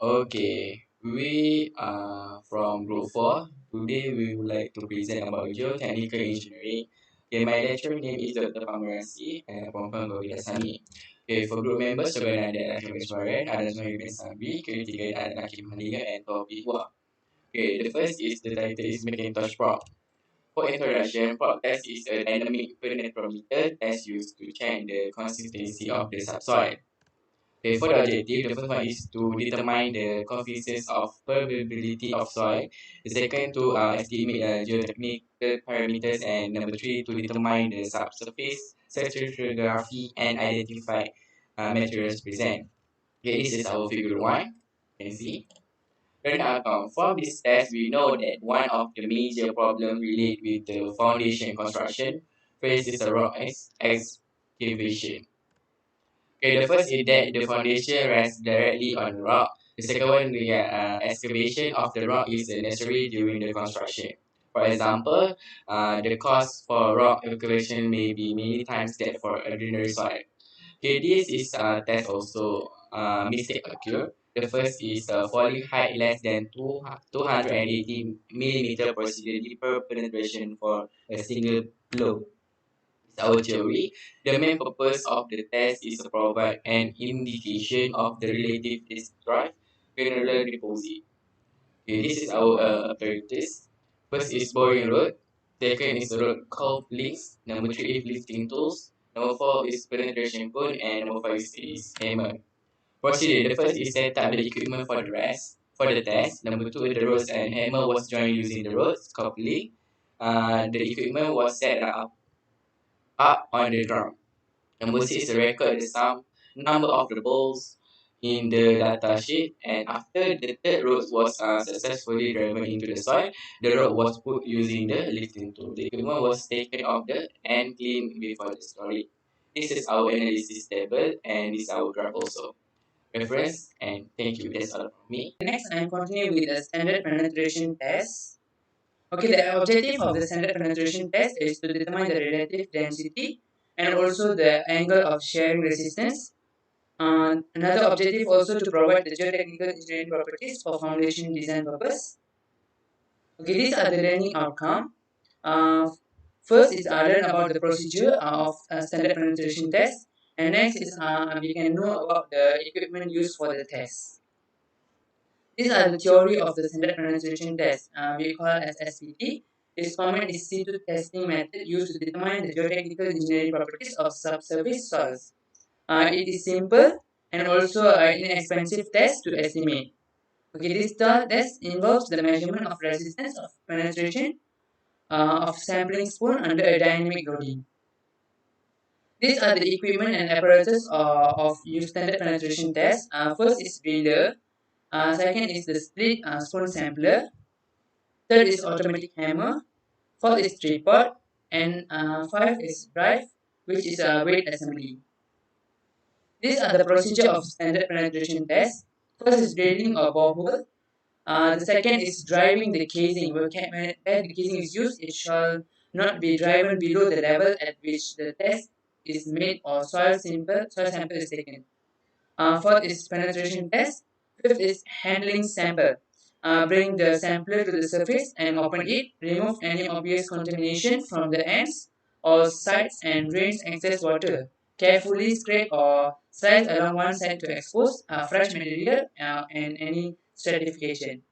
Okay, we are from Group 4. Today we would like to present about geotechnical engineering. Okay, my lecturer name is Dr. Pamarasi and Pompang Govidasani. Okay, for group members, sebenarnya ada Hakim Iswaran, ada Zohir bin Sabri, ketiga ada Hakim Haniga and Taufiq Hua. Okay, the first is the title is Macintosh Prop. For introduction, prop test is a dynamic penetrometer test used to check the consistency of the subsoil. Okay, for the objective, the first one is to determine the coefficients of permeability of soil. The second to estimate geotechnical parameters, and number three to determine the subsurface stratigraphy and identify materials present. Okay, this is our figure one. You can see. Then from this test, we know that one of the major problems related with the foundation construction faces a rock excavation. Okay, the first is that the foundation rests directly on the rock. The second one, the excavation of the rock is necessary during the construction. For example, the cost for rock excavation may be many times that for ordinary soil. Okay, this is test also mistake occur. The first is falling height less than 280 millimeter procedure deeper penetration for a single blow. Our theory, the main purpose of the test is to provide an indication of the relative disk drive granular deposit. Okay, this is our apparatus. First is boring rod. Second is rod curve links. Number three is lifting tools. Number four is penetration cone, and number five is hammer. Procedure. The first is set up the equipment for the rest. For the test, number two, the rods and hammer was joined using the rods coupling. The equipment was set up on the ground. Number six, record the sum number of the balls in the data sheet, and after the third road was successfully driven into the soil, the road was put using the lifting tool. The equipment was taken off and cleaned before the storage. This is our analysis table, and this is our graph also. Reference, and thank you. That's all from me. Next, I am continuing with the standard penetration test. Okay, the objective of the standard penetration test is to determine the relative density and also the angle of shearing resistance. Another objective also to provide the geotechnical engineering properties for foundation design purpose. Okay, these are the learning outcome. Uh, First is learn about the procedure of standard penetration test, and next is we can know about the equipment used for the test. These are the theory of the standard penetration test. We call as SPT. This format is C2 testing method used to determine the geotechnical engineering properties of subsurface soils. It is simple and also inexpensive test to estimate. Okay, this test involves the measurement of resistance of penetration of sampling spoon under a dynamic loading. These are the equipment and apparatus of use standard penetration test. First is driller. Second is the split spoon sampler. Third is automatic hammer. Fourth is tripod. And five is drive, which is a weight assembly. These are the procedure of standard penetration test. First is drilling a borehole. The second is driving the casing. Where the casing is used, it shall not be driven below the level at which the test is made or soil sample is taken. Fourth is penetration test. Fifth is handling sample. Bring the sampler to the surface and open it. Remove any obvious contamination from the ends or sides and drain excess water. Carefully scrape or slice along one side to expose fresh material and any stratification.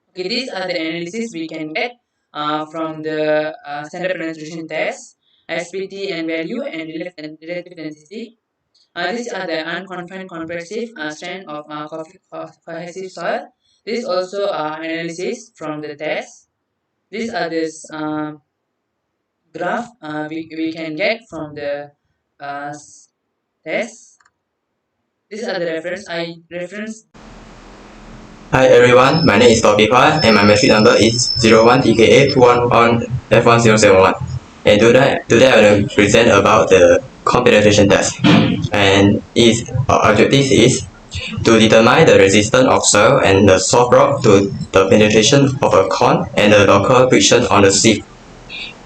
Okay, these are the analysis we can get from the standard penetration test, SPT and value, and relative density. These are the unconfined compressive strength of cohesive soil. This also analysis from the test. These are this graph we can get from the test. These are the reference. I reference. Hi everyone, my name is Taufiq Hua and my metric number is 01TKA211F1071. And today I will present about the cone penetration test. And its objective is to determine the resistance of soil and the soft rock to the penetration of a cone and the local friction on the sieve.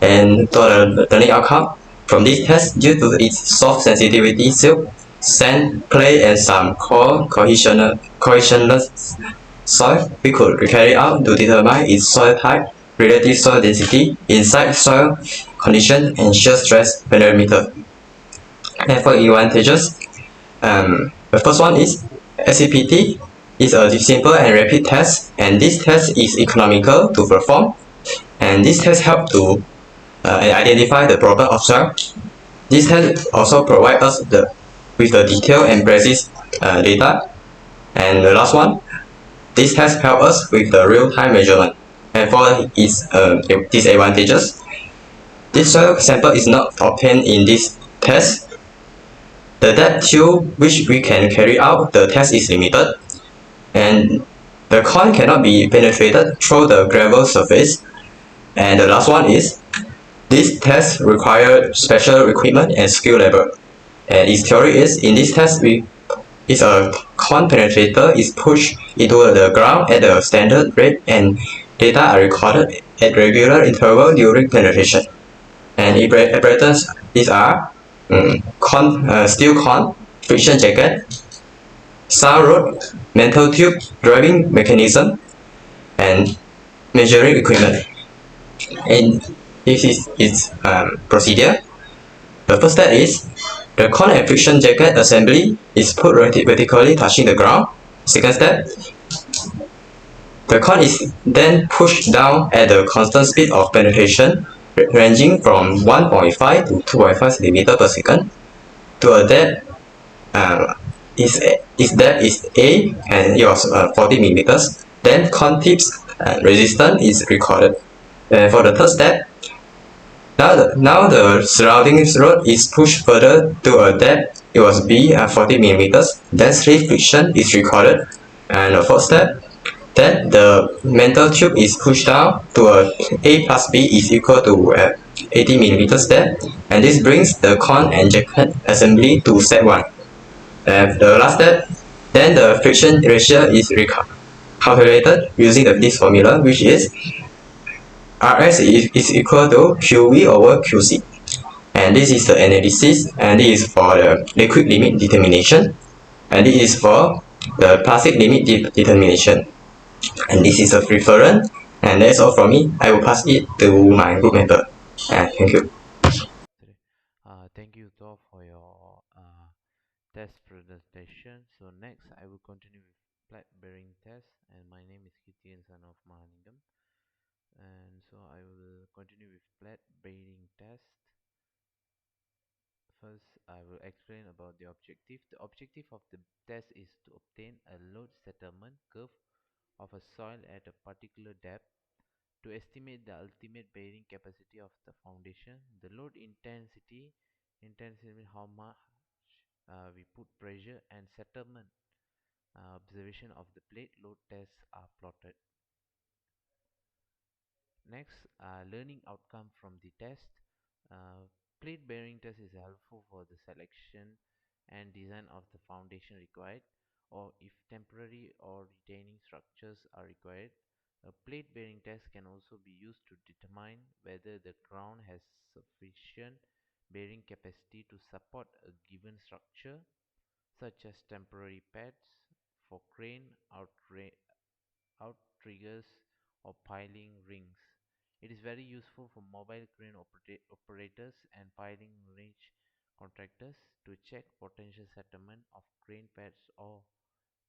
And to the learning outcome from this test, due to its soft sensitivity silk, sand, clay, and some cohesionless soil, we could carry out to determine its soil type, relative soil density, inside soil condition, and shear stress parameter. And for advantages, the first one is SCPT is a simple and rapid test, and this test is economical to perform, and this test help to identify the problem of soil. This test also provide us with the detailed and precise data. And the last one, this test help us with the real-time measurement. And for its disadvantages, this soil sample is not obtained in this test. The depth to which we can carry out the test is limited, and the coin cannot be penetrated through the gravel surface. And the last one is this test require special equipment and skill level. And its theory is in this test is a coin penetrator is pushed into the ground at a standard rate and data are recorded at regular interval during penetration. And apparatus these are steel con, friction jacket, sound rod, metal tube, driving mechanism, and measuring equipment. And this is its procedure. The first step is the con and friction jacket assembly is put vertically touching the ground. Second step, the con is then pushed down at a constant speed of penetration ranging from 1.5 to 2.5 cm per second to a depth uh, its depth is A and it was 40 millimeters. Then con tips resistance is recorded. And for the third step, now the surrounding rod is pushed further to a depth it was B at 40 millimeters. Then slip friction is recorded. And the fourth step, then the metal tube is pushed down to A plus B is equal to 80 millimeters depth. And this brings the con and jacket assembly to step 1. And the last step, then the friction ratio is calculated using this formula, which is Rs is equal to QV over QC. And this is the analysis, and this is for the liquid limit determination, and this is for the plastic limit determination. And this is a reference, and that's all from me. I will pass it to my group member. Thank you. Thank you, Thor, for your test presentation. So next, I will continue with plate bearing test, and my name is Kitian, son of Mahaningam. And so I will continue with plate bearing test. First, I will explain about the objective. The objective of the test is to obtain a load settlement curve of a soil at a particular depth to estimate the ultimate bearing capacity of the foundation. The load intensity means how much we put pressure, and settlement observation of the plate load tests are plotted. Next, learning outcome from the test. Uh, Plate bearing test is helpful for the selection and design of the foundation required, or if temporary or retaining structures are required. A plate bearing test can also be used to determine whether the ground has sufficient bearing capacity to support a given structure, such as temporary pads for crane outriggers or piling rings. It is very useful for mobile crane operators and piling range contractors to check potential settlement of crane pads or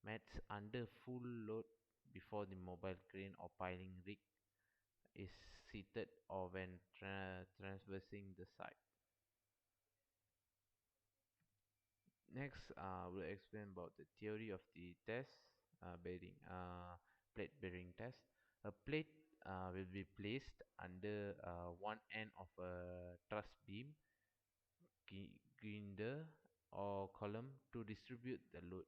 mats under full load before the mobile crane or piling rig is seated or when traversing the site. Next, we'll explain about the theory of the test plate bearing test. A plate will be placed under one end of a truss beam, grinder, or column to distribute the load.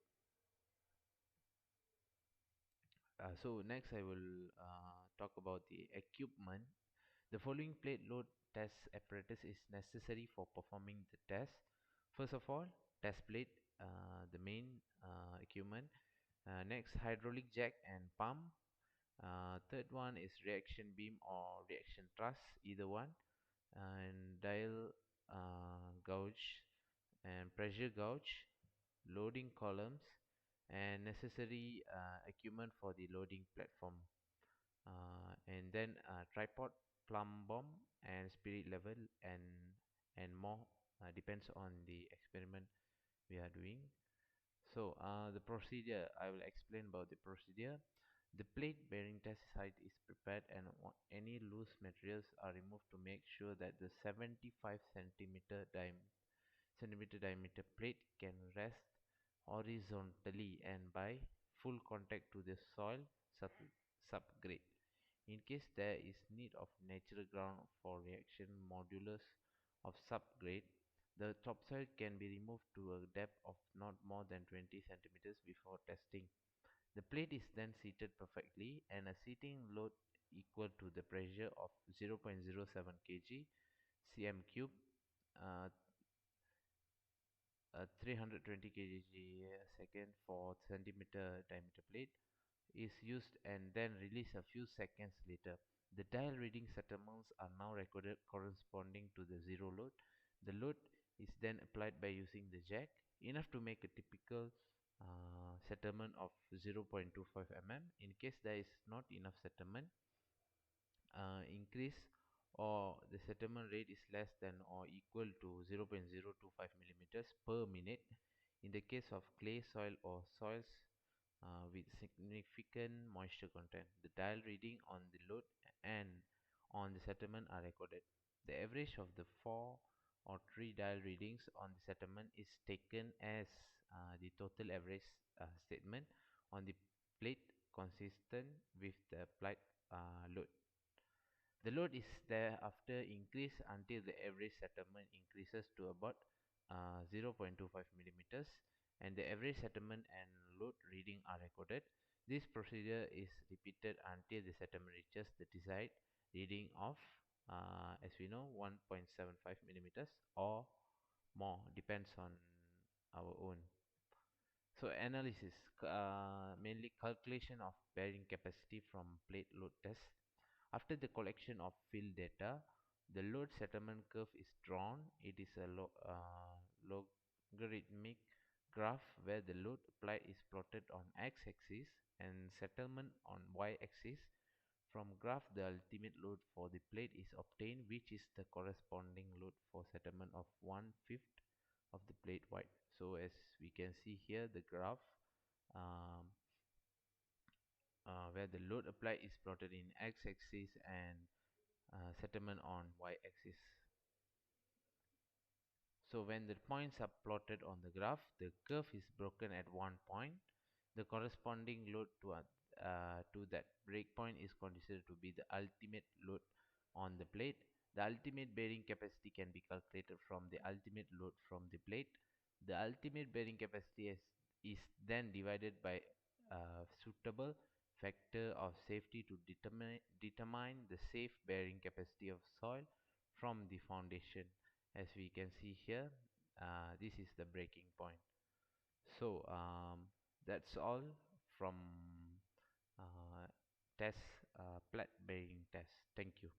So next, I will talk about the equipment. The following plate load test apparatus is necessary for performing the test. First of all, test plate, the main equipment. Next, hydraulic jack and pump. Third one is reaction beam or reaction truss, either one. And dial gauge and pressure gauge. loading columns, and necessary equipment for the loading platform. And then tripod, plumb bomb, and spirit level, and more depends on the experiment we are doing. So the procedure, I will explain about the procedure. The plate bearing test site is prepared and any loose materials are removed to make sure that the 75 centimeter diameter plate can rest horizontally and by full contact to the soil subgrade. In case there is need of natural ground for reaction modulus of subgrade, the topsoil can be removed to a depth of not more than 20 centimeters before testing. The plate is then seated perfectly and a seating load equal to the pressure of 0.07 kg cm cube, uh, 320 kg a second for centimeter diameter plate is used and then released a few seconds later. The dial reading settlements are now recorded corresponding to the zero load. The load is then applied by using the jack, enough to make a typical settlement of 0.25 mm. In case there is not enough settlement, increase or the settlement rate is less than or equal to 0.025 millimeters per minute. In the case of clay soil or soils with significant moisture content, the dial reading on the load and on the settlement are recorded. The average of the 4 or 3 dial readings on the settlement is taken as the total average statement on the plate consistent with the applied load. The load is thereafter increased until the average settlement increases to about 0.25 millimeters and the average settlement and load reading are recorded. This procedure is repeated until the settlement reaches the desired reading of, as we know, 1.75 millimeters or more, depends on our own. So analysis, mainly calculation of bearing capacity from plate load test. After the collection of field data, the load settlement curve is drawn. It is a logarithmic graph where the load applied is plotted on x-axis and settlement on y-axis. From graph, the ultimate load for the plate is obtained, which is the corresponding load for settlement of 1/5 of the plate wide. So as we can see here, the graph um, where the load applied is plotted in x-axis and settlement on y-axis. So when the points are plotted on the graph, the curve is broken at one point. The corresponding load to that breakpoint is considered to be the ultimate load on the plate. The ultimate bearing capacity can be calculated from the ultimate load from the plate. The ultimate bearing capacity is then divided by a suitable factor of safety to determine the safe bearing capacity of soil from the foundation. As we can see here, this is the breaking point. So that's all from uh, test, plat bearing test. Thank you.